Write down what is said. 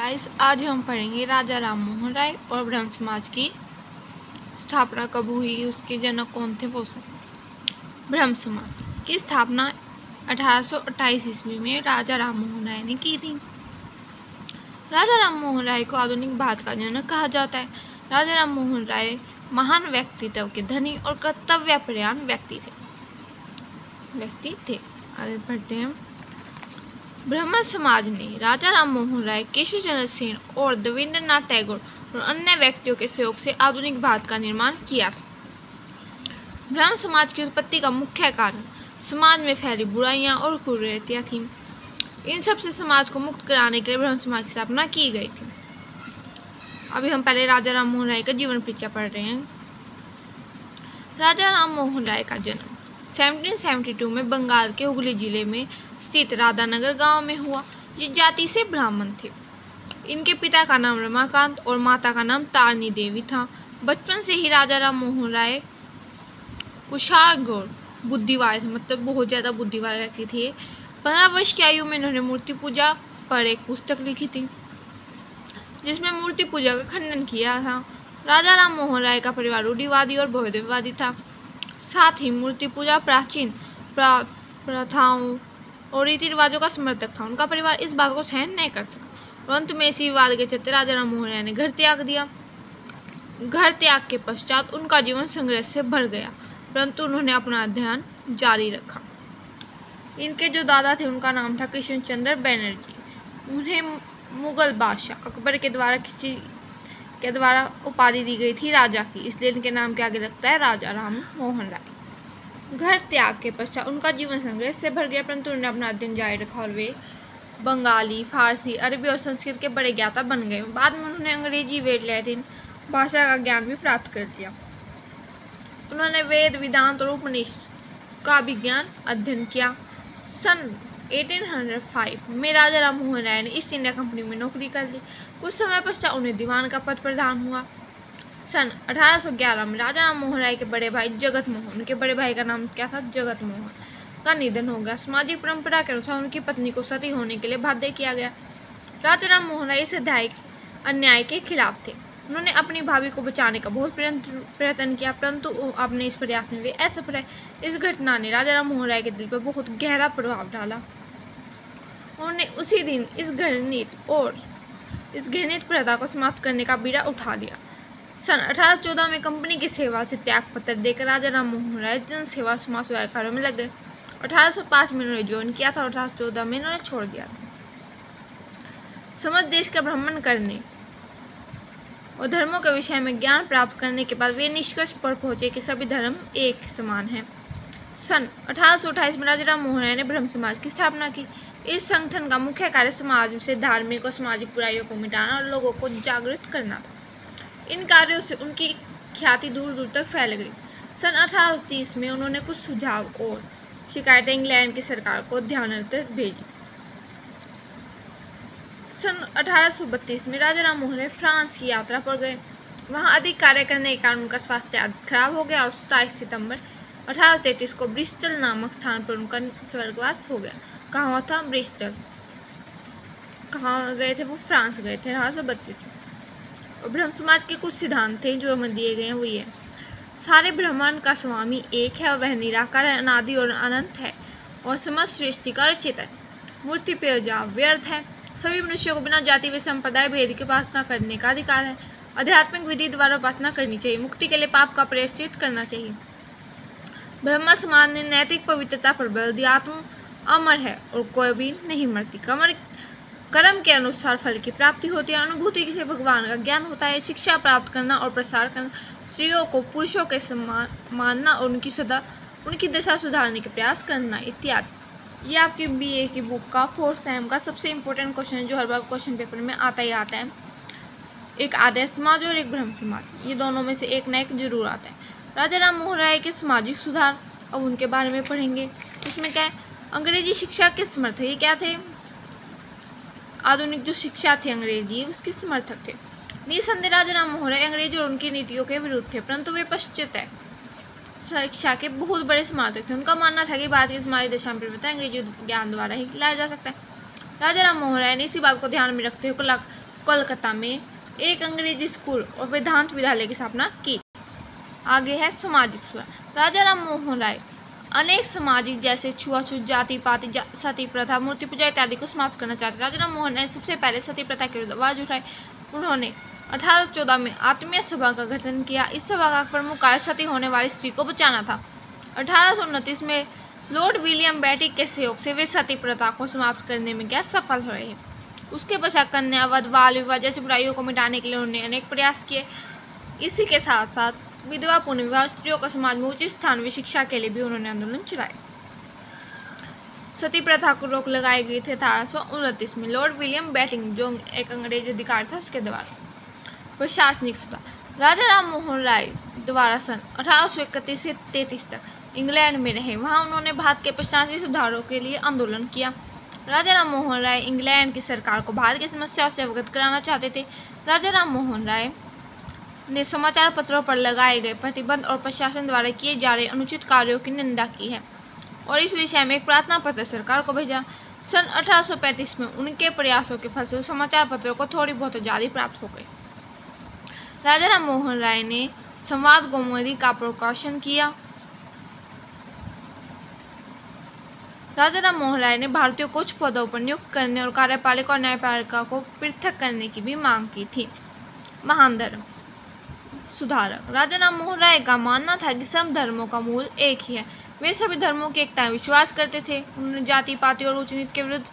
Guys, आज हम पढ़ेंगे राजा राम मोहन राय और ब्रह्म समाज की स्थापना कब हुई, उसके जनक कौन थे वो सब। ब्रह्म समाज की स्थापना 1828 ईस्वी में राजा राम मोहन राय ने की थी। राजा राम मोहन राय को आधुनिक भारत का जनक कहा जाता है। राजा राम मोहन राय महान व्यक्तित्व के धनी और कर्तव्यपरायण व्यक्ति थे। आगे बढ़ते हैं। ब्राह्मण समाज ने राजा राम मोहन राय, केशव चंद्र सेन और देवेंद्रनाथ टैगोर और अन्य व्यक्तियों के सहयोग से आधुनिक भारत का निर्माण किया था। ब्राह्मण समाज की उत्पत्ति का मुख्य कारण समाज में फैली बुराइयां और कुरीतियां थीं। इन सब से समाज को मुक्त कराने के लिए ब्राह्मण समाज की स्थापना की गई थी। अभी हम पहले राजा राम मोहन राय का जीवन परिचय पढ़ रहे हैं। राजा राम मोहन राय का जन्म 1772 में बंगाल के हुगली जिले में स्थित राधानगर गांव में हुआ। ये जाति से ब्राह्मण थे। इनके पिता का नाम रमाकांत और माता का नाम तारणी देवी था। बचपन से ही राजा राम मोहन राय कुशाग्र बुद्धिवान थे, मतलब बहुत ज़्यादा बुद्धिवान व्यक्ति थे। 15 वर्ष की आयु में इन्होंने मूर्ति पूजा पर एक पुस्तक लिखी थी, जिसमें मूर्ति पूजा का खंडन किया था। राजा राम मोहन राय का परिवार रूढ़िवादी और बहुदेववादी था। साथ ही मूर्ति पूजा प्राचीन प्रथाओं और रीति रिवाजों का समर्थक था। उनका परिवार इस बात को सहन नहीं कर सका और अंत में इसी विवाद के चलते राजा राम मोहन राय ने घर त्याग दिया। घर त्याग के पश्चात उनका जीवन संघर्ष से भर गया, परंतु उन्होंने अपना अध्ययन जारी रखा। इनके जो दादा थे उनका नाम था कृष्ण चंद्र बनर्जी। उन्हें मुगल बादशाह अकबर के द्वारा उपाधि दी गई थी राजा की, इसलिए इनके नाम के आगे लगता है राजा राम मोहन राय। घर त्याग के पश्चात उनका जीवन संघर्ष से भर गया, परंतु उन्होंने अपना अध्ययन जारी रखा और वे बंगाली, फारसी, अरबी और संस्कृत के बड़े ज्ञाता बन गए। बाद में उन्होंने अंग्रेजी, वेद, लैटिन भाषा का ज्ञान भी प्राप्त कर लिया। उन्होंने वेद, वेदांत और उपनिषद का भी ज्ञान अध्ययन किया। सन 1805 में राजा राम मोहन राय ने ईस्ट इंडिया कंपनी में नौकरी कर ली। कुछ समय पश्चात उन्हें दीवान का पद प्रदान हुआ। सन 1811 में राजा राम मोहन राय के बड़े भाई जगत मोहन, उनके बड़े भाई का नाम क्या था, जगत मोहन, का निधन हो गया। सामाजिक परंपरा के अनुसार उनकी पत्नी को सती होने के लिए बाध्य किया गया। राजा राम मोहन राय इस अन्याय के खिलाफ थे। उन्होंने अपनी भाभी को बचाने का बहुत प्रयत्न किया, परंतु अपने इस प्रयास में वे असफल रहे। इस घटना ने राजा राम मोहन राय के दिल पर बहुत गहरा प्रभाव डाला। उन्होंने उसी दिन इस घृणित प्रथा को समाप्त करने का बीड़ा उठा लिया। सन 1814 में कंपनी की सेवा से त्याग पत्र देकर राजा राम मोहन राय जन सेवा समाज सेवा कार्यों में लग गए। 1805 में उन्होंने ज्वाइन किया था और 1814 में इन्होंने छोड़ दिया था। समस्त देश का भ्रमण करने और धर्मों के विषय में ज्ञान प्राप्त करने के बाद वे निष्कर्ष पर पहुंचे कि सभी धर्म एक समान हैं। सन 1828 में राजा राम मोहन राय ने ब्रह्म समाज की स्थापना की। इस संगठन का मुख्य कार्य समाज से धार्मिक और सामाजिक बुराइयों को मिटाना और लोगों को जागृत करना था। इन कार्यों से उनकी ख्याति दूर दूर तक फैल गई। सन 1830 में उन्होंने कुछ सुझाव और शिकायतें इंग्लैंड की सरकार को ध्यानांतरित भेजी। सन 1832 में राजा राम मोहन राय फ्रांस की यात्रा पर गए। वहां अधिक कार्य करने के कारण उनका स्वास्थ्य खराब हो गया और 27 सितंबर 1833 को ब्रिस्टल नामक स्थान पर उनका स्वर्गवास हो गया। कहाँ हुआ था? ब्रिस्टल। कहाँ गए थे वो? फ्रांस गए थे 1832 में। और ब्रह्म समाज के कुछ सिद्धांत थे जो हमें दिए गए हैं, वो ये है। सारे ब्रह्मांड का स्वामी एक है और वह निराकार है, अनादि और अनंत है और समस्त सृष्टि का रचिता है। मूर्ति पूजा व्यर्थ है। सभी मनुष्यों को बिना जाति व संप्रदाय भेद की उपासना करने का अधिकार है। आध्यात्मिक विधि द्वारा उपासना करनी चाहिए। मुक्ति के लिए पाप का प्रायश्चित करना चाहिए। ब्रह्म समाज ने नैतिक पवित्रता पर बल दिया। आत्मा अमर है और कोई भी नहीं मरती। कर्म के अनुसार फल की प्राप्ति होती है। अनुभूति से भगवान का ज्ञान होता है। शिक्षा प्राप्त करना और प्रसार करना, स्त्रियों को पुरुषों के समान मानना और उनकी दशा सुधारने के प्रयास करना इत्यादि। ये आपके BA की बुक का 4th सेम का सबसे इम्पोर्टेंट क्वेश्चन है, जो हर बार क्वेश्चन पेपर में आता ही आता है। एक आर्य समाज और एक ब्रह्म समाज, ये दोनों में से एक न एक जरूर आता है। राजा राम मोहन राय के सामाजिक सुधार, अब उनके बारे में पढ़ेंगे। इसमें क्या है? अंग्रेजी शिक्षा के समर्थक। ये क्या थे? आधुनिक जो शिक्षा थी अंग्रेजी, उसके समर्थक थे। निसंदेह राजा राम मोहन राय अंग्रेजों और उनकी नीतियों के विरुद्ध थे, परंतु वे पाश्चात्य शिक्षा के बहुत बड़े समर्थक थे। उनका मानना था कि भारतीय समाज दशा में परिवर्तन अंग्रेजी ज्ञान द्वारा ही लाया जा सकता है। राजा राम मोहन राय ने इसी बात को ध्यान में रखते हुए कोलकाता में एक अंग्रेजी स्कूल और वेदांत विद्यालय की स्थापना की। आगे है सामाजिक सुधार। राजा राम मोहन राय अनेक सामाजिक जैसे छुआछूत, जाति पाति, सती प्रथा, मूर्ति पूजा इत्यादि को समाप्त करना चाहते। राजा राम मोहन राय सबसे पहले सती प्रथा के विरुद्ध आवाज उठाई। उन्होंने 1814 में आत्मीय सभा का गठन किया। इस सभा का प्रमुख कार्य सती होने वाली स्त्री को बचाना था। 1829 में लॉर्ड विलियम बेंटिक के सहयोग से वे सती प्रथा को समाप्त करने में क्या सफल रहे। उसके पश्चात कन्यावध, बाल विवाह जैसी बुराइयों को मिटाने के लिए उन्होंने अनेक प्रयास किए। इसी के साथ साथ विधवा पुनर्विवाह, स्त्रियों को समाज में उचित स्थान व शिक्षा के लिए भी उन्होंने आंदोलन चलाए। सती प्रथा को रोक लगाई गई थी 1829 में लॉर्ड विलियम बेंटिक, जो एक अंग्रेज अधिकारी था, उसके द्वारा। प्रशासनिक सुधार। राजा राम मोहन राय द्वारा सन 1831 से 33 तक इंग्लैंड में रहे। वहां उन्होंने भारत के प्रशासनिक सुधारों के लिए आंदोलन किया। राजा राम मोहन राय इंग्लैंड की सरकार को भारत की समस्याओं से अवगत कराना चाहते थे। राजा राम मोहन राय ने समाचार पत्रों पर लगाए गए प्रतिबंध और प्रशासन द्वारा किए जा रहे अनुचित कार्यों की निंदा की है और इस विषय में एक प्रार्थना पत्र सरकार को भेजा। सन 1835 में उनके प्रयासों के फलस्वरूप समाचार पत्रों को थोड़ी बहुत आजादी प्राप्त हो गई। राजा राम मोहन राय ने संवाद कौमुदी का प्रकाशन किया। राजा राम मोहन राय ने भारतीयों को उच्च पदों पर नियुक्त करने और कार्यपालिका और न्यायपालिका को पृथक करने की भी मांग की थी। महान धर्म सुधारक। राजा राम मोहन राय का मानना था कि सब धर्मों का मूल एक ही है। वे सभी धर्मों की एकता में विश्वास करते थे। उन्होंने जाति पाति और ऊंच नीच के विरुद्ध